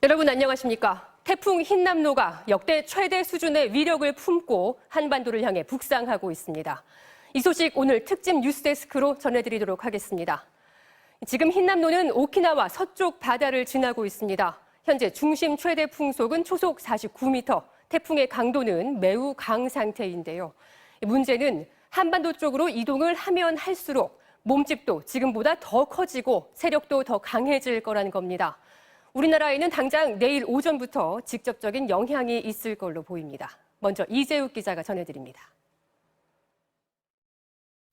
여러분 안녕하십니까? 태풍 흰남노가 역대 최대 수준의 위력을 품고 한반도를 향해 북상하고 있습니다. 이 소식 오늘 특집 뉴스데스크로 전해드리도록 하겠습니다. 지금 흰남노는 오키나와 서쪽 바다를 지나고 있습니다. 현재 중심 최대 풍속은 초속 49m, 태풍의 강도는 매우 강 상태인데요. 문제는 한반도 쪽으로 이동을 하면 할수록 몸집도 지금보다 더 커지고 세력도 더 강해질 거라는 겁니다. 우리나라에는 당장 내일 오전부터 직접적인 영향이 있을 걸로 보입니다. 먼저 이재욱 기자가 전해드립니다.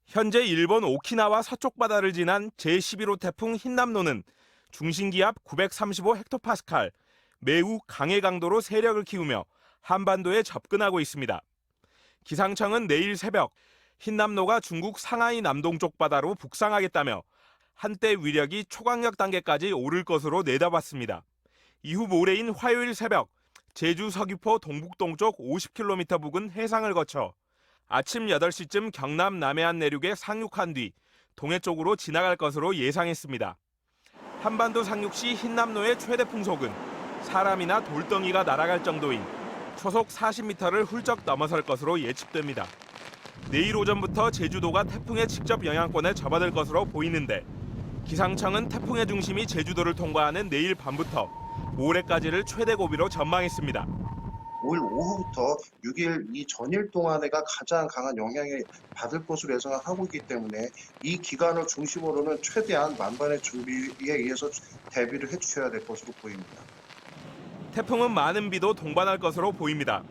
현재 일본 오키나와 서쪽 바다를 지난 제11호 태풍 흰남노는 중심기압 935헥토파스칼, 매우 강의 강도로 세력을 키우며 한반도에 접근하고 있습니다. 기상청은 내일 새벽 흰남노가 중국 상하이 남동쪽 바다로 북상하겠다며 한때 위력이 초강력 단계까지 오를 것으로 내다봤습니다. 이후 모레인 화요일 새벽 제주 서귀포 동북동쪽 50km 부근 해상을 거쳐 아침 8시쯤 경남 남해안 내륙에 상륙한 뒤 동해 쪽으로 지나갈 것으로 예상했습니다. 한반도 상륙 시 흰남노의 최대 풍속은 사람이나 돌덩이가 날아갈 정도인 초속 40m를 훌쩍 넘어설 것으로 예측됩니다. 내일 오전부터 제주도가 태풍의 직접 영향권에 접어들 것으로 보이는데 기상청은 태풍의 중심이 제주도를 통과하는 내일 밤부터 모레까지를 최대 고비로 전망했습니다. 5일 오후부터 6일 이 전일 동안에가 가장 강한 영향을 받을 것으로 예상을 하고 있기 때문에 이 기간을 중심으로는 최대한 만반의 준비에 의해서 대비를 해주셔야 될 것으로 보입니다. 태풍은 많은 비도 동반할 것으로 보입니다.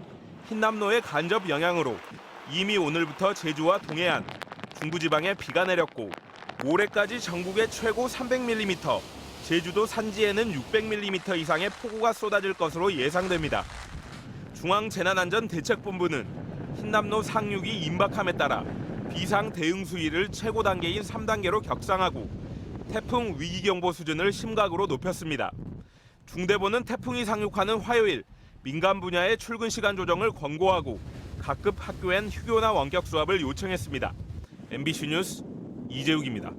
흰남노의 간접 영향으로 이미 오늘부터 제주와 동해안, 중부지방에 비가 내렸고 모레까지 전국에 최고 300mm, 제주도 산지에는 600mm 이상의 폭우가 쏟아질 것으로 예상됩니다. 중앙재난안전대책본부는 흰남노 상륙이 임박함에 따라 비상 대응 수위를 최고 단계인 3단계로 격상하고 태풍 위기경보 수준을 심각으로 높였습니다. 중대본은 태풍이 상륙하는 화요일 민간 분야의 출근 시간 조정을 권고하고 각급 학교엔 휴교나 원격 수업을 요청했습니다. MBC 뉴스 이재욱입니다.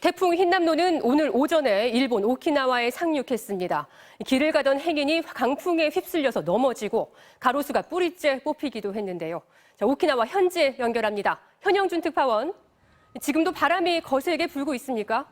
태풍 흰남노는 오늘 오전에 일본 오키나와에 상륙했습니다. 길을 가던 행인이 강풍에 휩쓸려서 넘어지고 가로수가 뿌리째 뽑히기도 했는데요. 자, 오키나와 현지 연결합니다. 현영준 특파원, 지금도 바람이 거세게 불고 있습니까?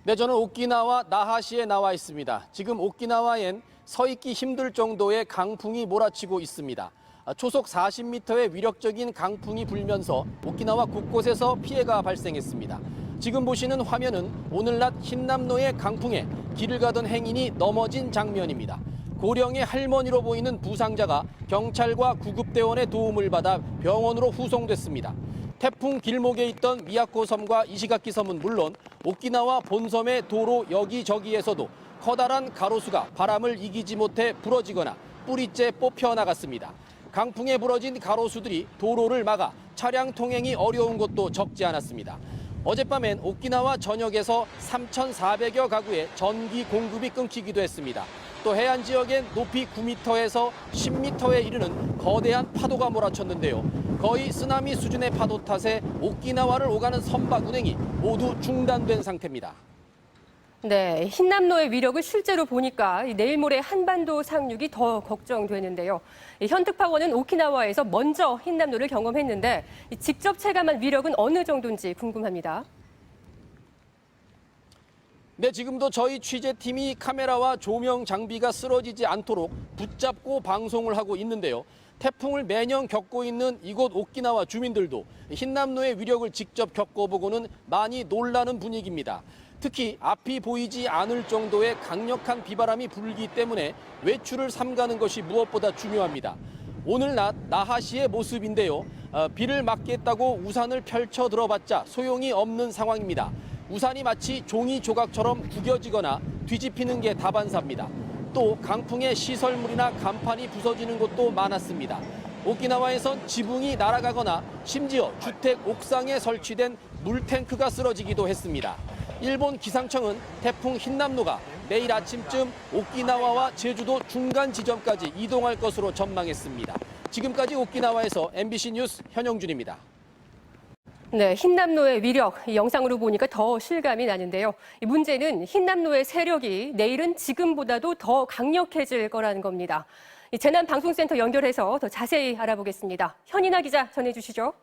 네, 저는 오키나와 나하시에 나와 있습니다. 지금 오키나와엔 서 있기 힘들 정도의 강풍이 몰아치고 있습니다. 초속 40m의 위력적인 강풍이 불면서 오키나와 곳곳에서 피해가 발생했습니다. 지금 보시는 화면은 오늘 낮 흰남노의 강풍에 길을 가던 행인이 넘어진 장면입니다. 고령의 할머니로 보이는 부상자가 경찰과 구급대원의 도움을 받아 병원으로 후송됐습니다. 태풍 길목에 있던 미야코 섬과 이시가키 섬은 물론 오키나와 본섬의 도로 여기저기에서도 커다란 가로수가 바람을 이기지 못해 부러지거나 뿌리째 뽑혀 나갔습니다. 강풍에 부러진 가로수들이 도로를 막아 차량 통행이 어려운 곳도 적지 않았습니다. 어젯밤엔 오키나와 전역에서 3,400여 가구에 전기 공급이 끊기기도 했습니다. 또 해안 지역엔 높이 9m에서 10m에 이르는 거대한 파도가 몰아쳤는데요. 거의 쓰나미 수준의 파도 탓에 오키나와를 오가는 선박 운행이 모두 중단된 상태입니다. 네, 흰남노의 위력을 실제로 보니까 내일 모레 한반도 상륙이 더 걱정되는데요. 현 특파원은 오키나와에서 먼저 흰남노를 경험했는데 직접 체감한 위력은 어느 정도인지 궁금합니다. 네, 지금도 저희 취재팀이 카메라와 조명 장비가 쓰러지지 않도록 붙잡고 방송을 하고 있는데요. 태풍을 매년 겪고 있는 이곳 오키나와 주민들도 흰남노의 위력을 직접 겪어보고는 많이 놀라는 분위기입니다. 특히 앞이 보이지 않을 정도의 강력한 비바람이 불기 때문에 외출을 삼가는 것이 무엇보다 중요합니다. 오늘 낮 나하시의 모습인데요. 비를 막겠다고 우산을 펼쳐 들어봤자 소용이 없는 상황입니다. 우산이 마치 종이 조각처럼 구겨지거나 뒤집히는 게 다반사입니다. 또 강풍에 시설물이나 간판이 부서지는 곳도 많았습니다. 오키나와에선 지붕이 날아가거나 심지어 주택 옥상에 설치된 물탱크가 쓰러지기도 했습니다. 일본 기상청은 태풍 흰남노가 내일 아침쯤 오키나와와 제주도 중간 지점까지 이동할 것으로 전망했습니다. 지금까지 오키나와에서 MBC 뉴스 현영준입니다. 네, 흰남노의 위력, 이 영상으로 보니까 더 실감이 나는데요. 이 문제는 흰남노의 세력이 내일은 지금보다도 더 강력해질 거라는 겁니다. 이 재난방송센터 연결해서 더 자세히 알아보겠습니다. 현인아 기자 전해주시죠.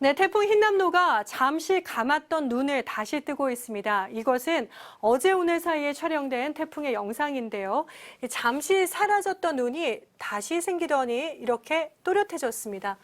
네, 태풍 흰남노가 잠시 감았던 눈을 다시 뜨고 있습니다. 이것은 어제 오늘 사이에 촬영된 태풍의 영상인데요. 잠시 사라졌던 눈이 다시 생기더니 이렇게 또렷해졌습니다.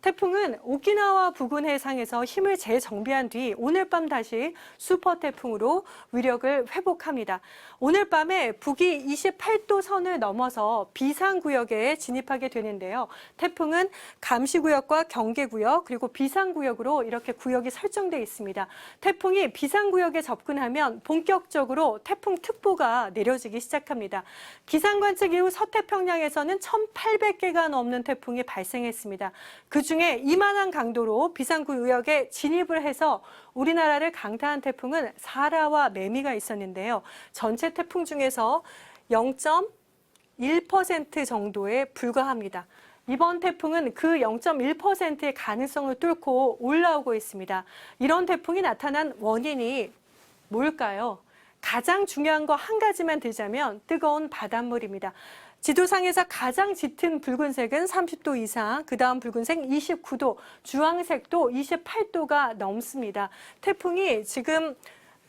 태풍은 오키나와 부근 해상에서 힘을 재정비한 뒤 오늘 밤 다시 슈퍼 태풍으로 위력을 회복합니다. 오늘 밤에 북위 28도 선을 넘어서 비상구역에 진입하게 되는데요. 태풍은 감시구역과 경계구역 그리고 비상구역으로 이렇게 구역이 설정돼 있습니다. 태풍이 비상구역에 접근하면 본격적으로 태풍특보가 내려지기 시작합니다. 기상관측 이후 서태평양에서는 1,800개가 넘는 태풍이 발생했습니다. 그중에 이만한 강도로 비상구역에 진입을 해서 우리나라를 강타한 태풍은 사라와 매미가 있었는데요. 전체 태풍 중에서 0.1% 정도에 불과합니다. 이번 태풍은 그 0.1%의 가능성을 뚫고 올라오고 있습니다. 이런 태풍이 나타난 원인이 뭘까요? 가장 중요한 거 한 가지만 들자면 뜨거운 바닷물입니다. 지도상에서 가장 짙은 붉은색은 30도 이상, 그 다음 붉은색 29도, 주황색도 28도가 넘습니다. 태풍이 지금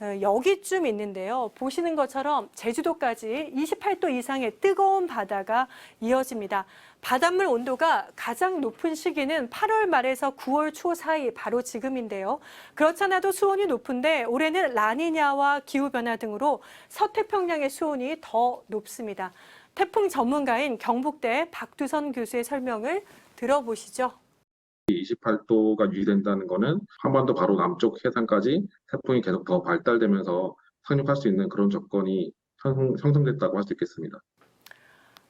여기쯤 있는데요. 보시는 것처럼 제주도까지 28도 이상의 뜨거운 바다가 이어집니다. 바닷물 온도가 가장 높은 시기는 8월 말에서 9월 초 사이 바로 지금인데요. 그렇잖아도 수온이 높은데 올해는 라니냐와 기후변화 등으로 서태평양의 수온이 더 높습니다. 태풍 전문가인 경북대 박두선 교수의 설명을 들어보시죠. 28도가 유지된다는 것은 한반도 바로 남쪽 해상까지 태풍이 계속 더 발달되면서 상륙할 수 있는 그런 조건이 형성됐다고 할 수 있겠습니다.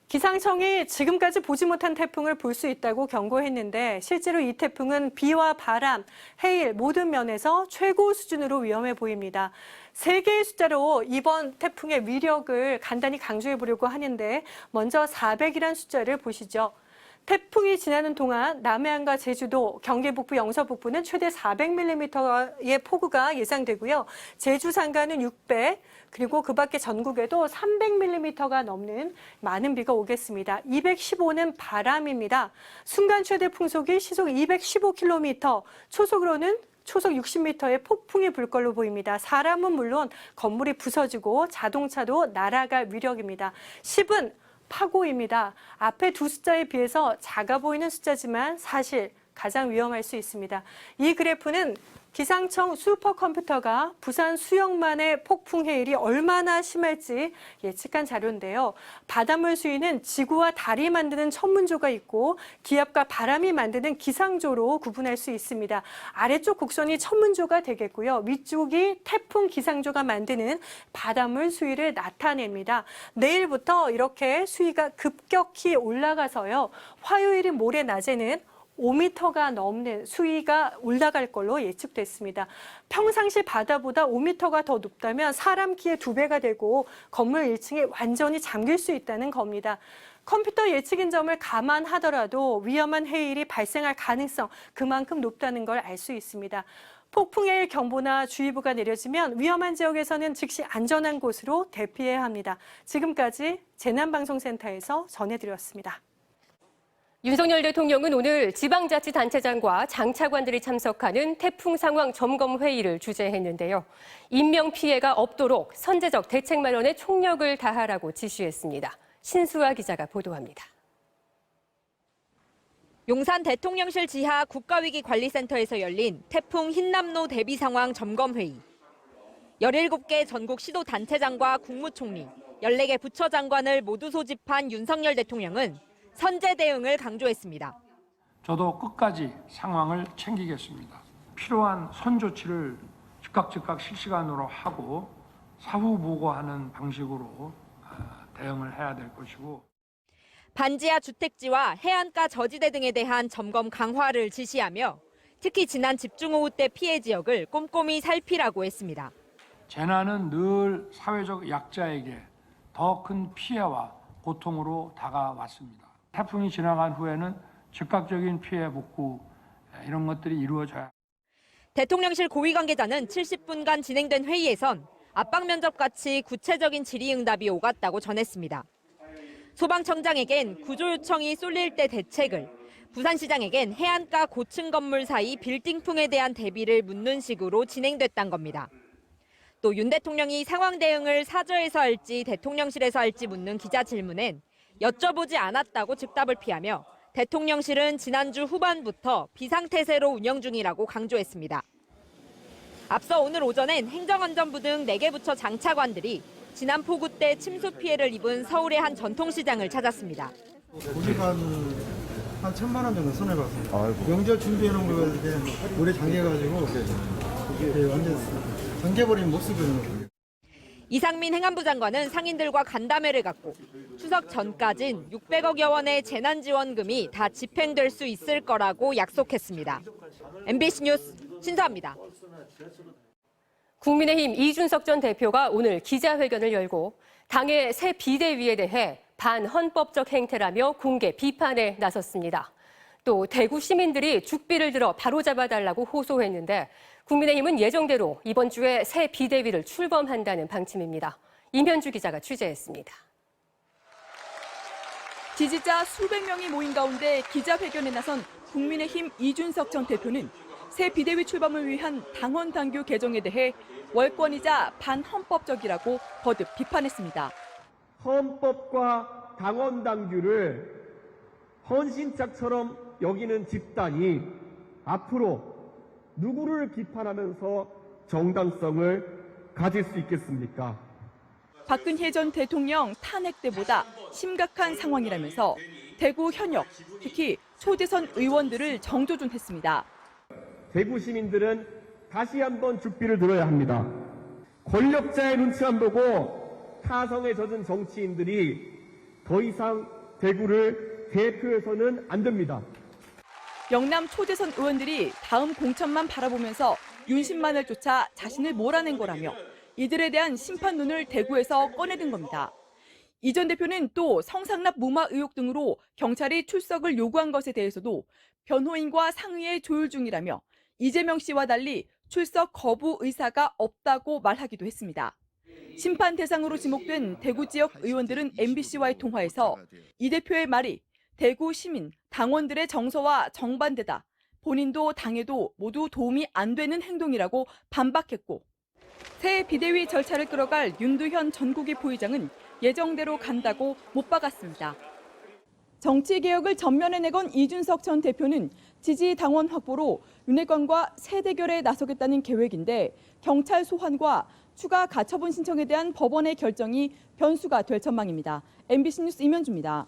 기상청이 지금까지 보지 못한 태풍을 볼 수 있다고 경고했는데 실제로 이 태풍은 비와 바람, 해일 모든 면에서 최고 수준으로 위험해 보입니다. 세 개의 숫자로 이번 태풍의 위력을 간단히 강조해 보려고 하는데 먼저 400이란 숫자를 보시죠. 태풍이 지나는 동안 남해안과 제주도, 경기 북부, 영서 북부는 최대 400mm의 폭우가 예상되고요. 제주 산간은 600, 그리고 그 밖에 전국에도 300mm가 넘는 많은 비가 오겠습니다. 215는 바람입니다. 순간 최대 풍속이 시속 215km, 초속으로는 초속 60m의 폭풍이 불 걸로 보입니다. 사람은 물론 건물이 부서지고 자동차도 날아갈 위력입니다. 10은 파고입니다. 앞에 두 숫자에 비해서 작아 보이는 숫자지만 사실 가장 위험할 수 있습니다. 이 그래프는 기상청 슈퍼컴퓨터가 부산 수영만의 폭풍 해일이 얼마나 심할지 예측한 자료인데요. 바닷물 수위는 지구와 달이 만드는 천문조가 있고 기압과 바람이 만드는 기상조로 구분할 수 있습니다. 아래쪽 곡선이 천문조가 되겠고요. 위쪽이 태풍 기상조가 만드는 바닷물 수위를 나타냅니다. 내일부터 이렇게 수위가 급격히 올라가서요. 화요일인 모레 낮에는 5m가 넘는 수위가 올라갈 걸로 예측됐습니다. 평상시 바다보다 5m가 더 높다면 사람 키의 2배가 되고 건물 1층이 완전히 잠길 수 있다는 겁니다. 컴퓨터 예측인 점을 감안하더라도 위험한 해일이 발생할 가능성 그만큼 높다는 걸 알 수 있습니다. 폭풍해일 경보나 주의보가 내려지면 위험한 지역에서는 즉시 안전한 곳으로 대피해야 합니다. 지금까지 재난방송센터에서 전해드렸습니다. 윤석열 대통령은 오늘 지방자치단체장과 장차관들이 참석하는 태풍 상황 점검 회의를 주재했는데요. 인명 피해가 없도록 선제적 대책 마련에 총력을 다하라고 지시했습니다. 신수아 기자가 보도합니다. 용산 대통령실 지하 국가위기관리센터에서 열린 태풍 흰남노 대비 상황 점검 회의. 17개 전국 시도 단체장과 국무총리, 14개 부처 장관을 모두 소집한 윤석열 대통령은 선제 대응을 강조했습니다. 저도 끝까지 상황을 챙기겠습니다. 필요한 선조치를 즉각 실시간으로 하고 사후 보고하는 방식으로 대응을 해야 될 것이고. 반지하 주택지와 해안가 저지대 등에 대한 점검 강화를 지시하며 특히 지난 집중호우 때 피해 지역을 꼼꼼히 살피라고 했습니다. 재난은 늘 사회적 약자에게 더 큰 피해와 고통으로 다가왔습니다. 태풍이 지나간 후에는 즉각적인 피해 복구 이런 것들이 이루어져야. 대통령실 고위 관계자는 70분간 진행된 회의에선 압박 면접같이 구체적인 질의응답이 오갔다고 전했습니다. 소방청장에겐 구조 요청이 쏠릴 때 대책을, 부산시장에겐 해안가 고층 건물 사이 빌딩풍에 대한 대비를 묻는 식으로 진행됐단 겁니다. 또 윤 대통령이 상황 대응을 사저에서 할지 대통령실에서 할지 묻는 기자 질문엔 여쭤보지 않았다고 즉답을 피하며 대통령실은 지난주 후반부터 비상태세로 운영 중이라고 강조했습니다. 앞서 오늘 오전엔 행정안전부 등 4개 부처 장차관들이 지난 폭우 때 침수 피해를 입은 서울의 한 전통시장을 찾았습니다. 우리가 한 1,000만 원 정도 손해봤습니다. 명절 준비해놓은 거 이렇게 물에 잠겨가지고 완전 잠겨버린 모습이는. 이상민 행안부 장관은 상인들과 간담회를 갖고 추석 전까진 600억여 원의 재난지원금이 다 집행될 수 있을 거라고 약속했습니다. MBC 뉴스 신서입니다. 국민의힘 이준석 전 대표가 오늘 기자회견을 열고 당의 새 비대위에 대해 반헌법적 행태라며 공개 비판에 나섰습니다. 또 대구 시민들이 죽비를 들어 바로잡아달라고 호소했는데 국민의힘은 예정대로 이번 주에 새 비대위를 출범한다는 방침입니다. 임현주 기자가 취재했습니다. 지지자 수백 명이 모인 가운데 기자회견에 나선 국민의힘 이준석 전 대표는 새 비대위 출범을 위한 당원 당규 개정에 대해 월권이자 반헌법적이라고 거듭 비판했습니다. 헌법과 당원 당규를 헌신짝처럼 여기는 집단이 앞으로 누구를 비판하면서 정당성을 가질 수 있겠습니까? 박근혜 전 대통령 탄핵 때보다 심각한 상황이라면서 대구 현역, 특히 초대선 의원들을 정조준했습니다. 대구 시민들은 다시 한번 죽비를 들어야 합니다. 권력자의 눈치만 보고 타성에 젖은 정치인들이 더 이상 대구를 대표해서는 안 됩니다. 영남 초대선 의원들이 다음 공천만 바라보면서 윤심만을 쫓아 자신을 몰아낸 거라며 이들에 대한 심판론을 대구에서 꺼내든 겁니다. 이 전 대표는 또 성상납 무마 의혹 등으로 경찰이 출석을 요구한 것에 대해서도 변호인과 상의해 조율 중이라며 이재명 씨와 달리 출석 거부 의사가 없다고 말하기도 했습니다. 심판 대상으로 지목된 대구 지역 의원들은 MBC와의 통화에서 이 대표의 말이 대구 시민, 당원들의 정서와 정반대다. 본인도 당에도 모두 도움이 안 되는 행동이라고 반박했고 새 비대위 절차를 끌어갈 윤두현 전국위 부의장은 예정대로 간다고 못 박았습니다. 정치개혁을 전면에 내건 이준석 전 대표는 지지 당원 확보로 윤핵관과 새 대결에 나서겠다는 계획인데 경찰 소환과 추가 가처분 신청에 대한 법원의 결정이 변수가 될 전망입니다. MBC 뉴스 임현주입니다.